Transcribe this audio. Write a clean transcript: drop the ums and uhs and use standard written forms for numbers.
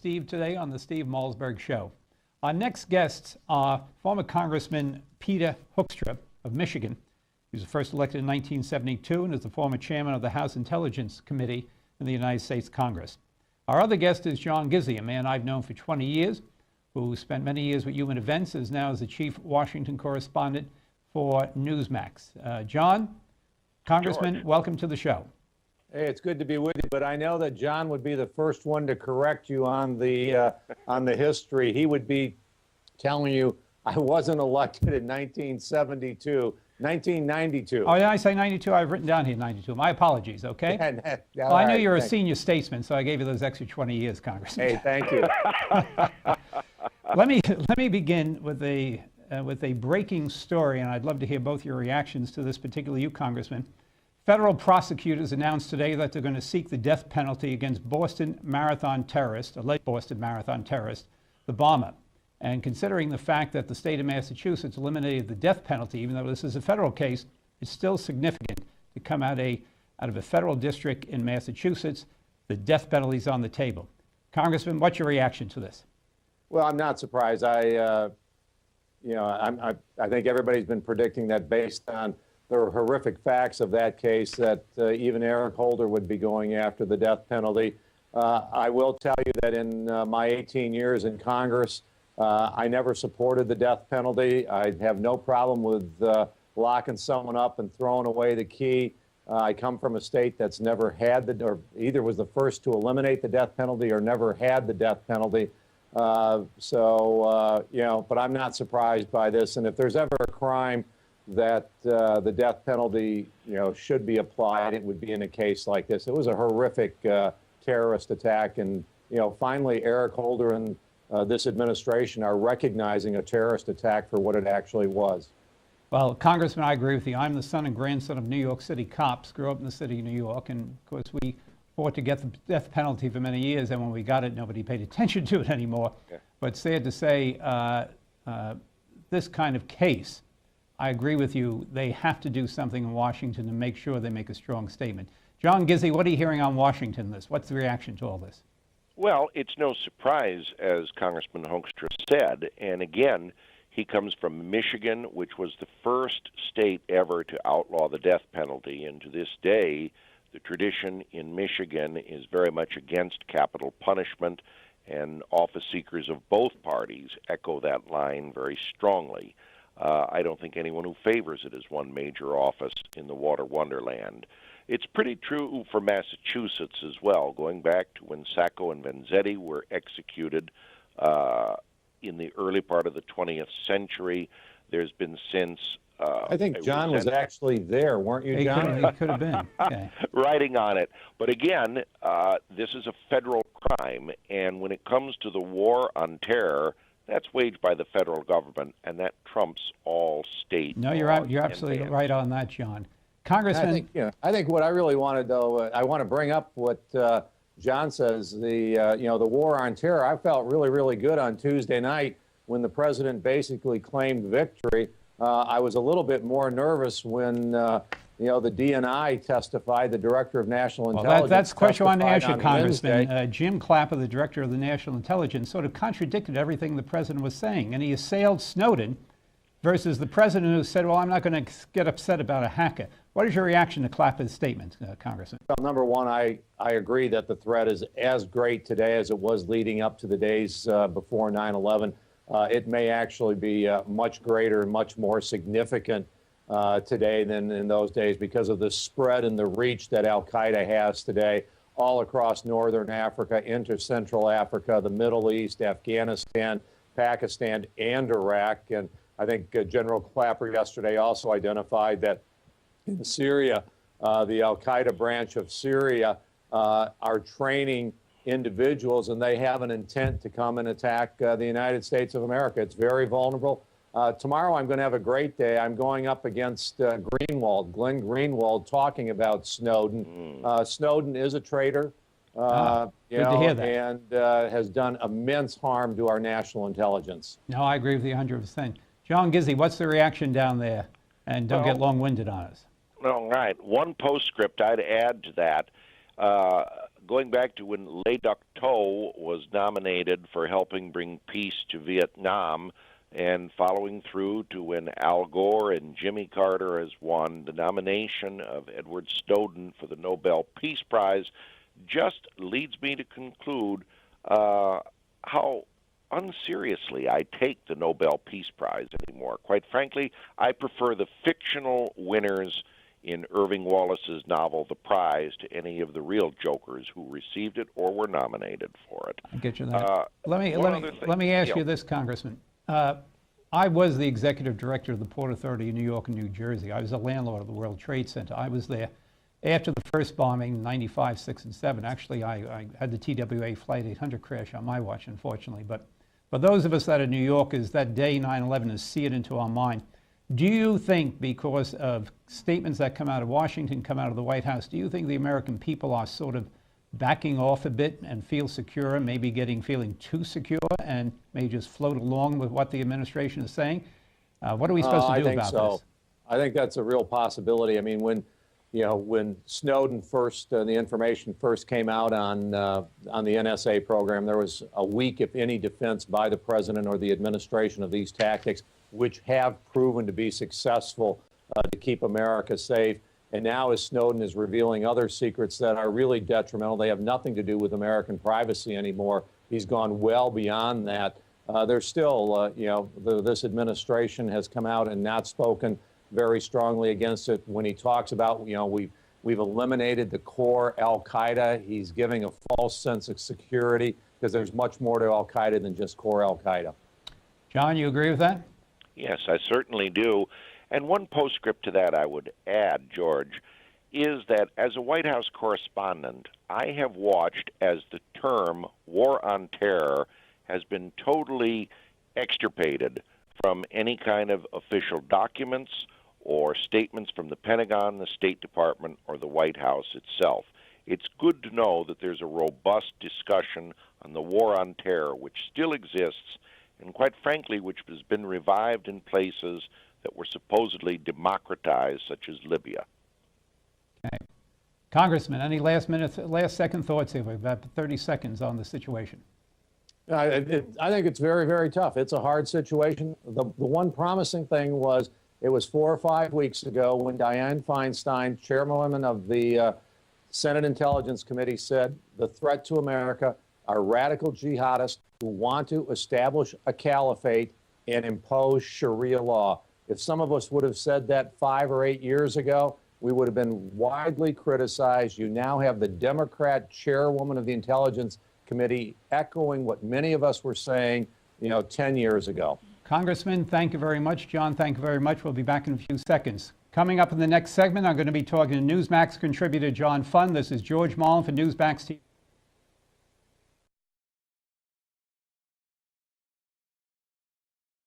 Steve today on the Steve Malzberg Show. Our next guests are former Congressman Peter Hoekstra of Michigan. He was first elected in 1972 and is the former chairman of the House Intelligence Committee in the United States Congress. Our other guest is John Gizzi, a man I've known for 20 years, who spent many years with Human Events, is now as the chief Washington correspondent for Newsmax. John, Congressman, George, welcome to the show. Hey, it's good to be with you, but I know that John would be the first one to correct you on the history. He would be telling you I wasn't elected in 1972, 1992. Oh, yeah, I say 92. I've written down here 92. My apologies, okay? Well, I knew you were a senior statesman, so I gave you those extra 20 years, Congressman. Hey, thank you. Let me begin with a breaking story, and I'd love to hear both your reactions to this, particularly you, Congressman. Federal prosecutors announced today that they're going to seek the death penalty against Boston Marathon terrorist, alleged Boston Marathon terrorist, the bomber. And considering the fact that the state of Massachusetts eliminated the death penalty, even though this is a federal case, it's still significant to come out of a federal district in Massachusetts. The death penalty is on the table. Congressman, what's your reaction to this? Well, I'm not surprised. I think everybody's been predicting that based on the horrific facts of that case that even Eric Holder would be going after the death penalty. I will tell you that in my 18 years in Congress, I never supported the death penalty. I have no problem with locking someone up and throwing away the key. I come from a state that's never had or either was the first to eliminate the death penalty or never had the death penalty. But I'm not surprised by this. And if there's ever a crime that the death penalty, should be applied, it would be in a case like this. It was a horrific terrorist attack, and finally Eric Holder and this administration are recognizing a terrorist attack for what it actually was. Well, Congressman, I agree with you. I'm the son and grandson of New York City cops, grew up in the city of New York, and of course we fought to get the death penalty for many years, and when we got it, nobody paid attention to it anymore. Yeah. But sad to say, this kind of case, I agree with you, they have to do something in Washington to make sure they make a strong statement. John Gizzi, what are you hearing on Washington this? What's the reaction to all this? Well, it's no surprise, as Congressman Hoekstra said, and again, he comes from Michigan, which was the first state ever to outlaw the death penalty, and to this day, the tradition in Michigan is very much against capital punishment, and office seekers of both parties echo that line very strongly. I don't think anyone who favors it has won major office in the water wonderland. It's pretty true for Massachusetts as well, going back to when Sacco and Vanzetti were executed in the early part of the 20th century. There's been since... I think John was actually there, weren't you, John? He could have been. Okay. Writing on it. But again, this is a federal crime, and when it comes to the war on terror, that's waged by the federal government, and that trumps all state. No, you're absolutely right on that, John. Congressman, I think what I really wanted, though, I want to bring up what John says. The war on terror. I felt really, really good on Tuesday night when the president basically claimed victory. I was a little bit more nervous when the DNI testified. The director of National Intelligence. That's the question I wanted to ask you, Congressman. Jim Clapper, the director of the National Intelligence, sort of contradicted everything the president was saying, and he assailed Snowden versus the president who said, well, I'm not going to get upset about a hacker. What is your reaction to Clapper's statement, Congressman? Well, number one, I agree that the threat is as great today as it was leading up to the days before 9/11. It may actually be much greater and much more significant today than in those days because of the spread and the reach that Al-Qaeda has today all across northern Africa, into Central Africa, the Middle East, Afghanistan, Pakistan, and Iraq. And I think General Clapper yesterday also identified that in Syria, the Al-Qaeda branch of Syria are training individuals, and they have an intent to come and attack the United States of America. It's very vulnerable. Tomorrow I'm going to have a great day. I'm going up against Glenn Greenwald, talking about Snowden. Snowden is a traitor, good to hear that. and has done immense harm to our national intelligence. No, I agree with you 100%. John Gizzi, what's the reaction down there? And don't get long-winded on us. All right. One postscript I'd add to that. going back to when Le Duc Tho was nominated for helping bring peace to Vietnam, and following through to when Al Gore and Jimmy Carter has won the nomination of Edward Snowden for the Nobel Peace Prize, just leads me to conclude how unseriously I take the Nobel Peace Prize anymore. Quite frankly, I prefer the fictional winners in Irving Wallace's novel The Prize to any of the real jokers who received it or were nominated for it. I'll get you that. Let me ask you this, Congressman. I was the executive director of the Port Authority in New York and New Jersey. I was a landlord of the World Trade Center. I was there after the first bombing, 95, 6, and 7. Actually, I had the TWA Flight 800 crash on my watch, unfortunately. But for those of us that are New Yorkers, that day, 9/11, is seared into our mind. Do you think, because of statements that come out of Washington, come out of the White House, do you think the American people are sort of backing off a bit and feel secure, maybe feeling too secure, and may just float along with what the administration is saying? What are we supposed to do about this? I think that's a real possibility. I mean, when Snowden first, the information first came out on the NSA program, there was a weak, if any, defense by the president or the administration of these tactics, which have proven to be successful to keep America safe. And now as Snowden is revealing other secrets that are really detrimental, they have nothing to do with American privacy anymore. He's gone well beyond that. There's still, this administration has come out and not spoken very strongly against it. When he talks about, we've eliminated the core Al-Qaeda, he's giving a false sense of security, because there's much more to Al-Qaeda than just core Al-Qaeda. John, you agree with that? Yes, I certainly do. And one postscript to that I would add, George, is that as a White House correspondent, I have watched as the term war on terror has been totally extirpated from any kind of official documents or statements from the Pentagon, the State Department, or the White House itself. It's good to know that there's a robust discussion on the war on terror, which still exists, and quite frankly, which has been revived in places that were supposedly democratized, such as Libya. Okay. Congressman, any last second thoughts here? We've got 30 seconds on the situation. I think it's very, very tough. It's a hard situation. The one promising thing was, it was 4 or 5 weeks ago when Dianne Feinstein, chairwoman of the Senate Intelligence Committee, said the threat to America are radical jihadists who want to establish a caliphate and impose Sharia law. If some of us would have said that 5 or 8 years ago, we would have been widely criticized. You now have the Democrat chairwoman of the Intelligence Committee echoing what many of us were saying, 10 years ago. Congressman, thank you very much. John, thank you very much. We'll be back in a few seconds. Coming up in the next segment, I'm going to be talking to Newsmax contributor John Funn. This is George Mullen for Newsmax TV.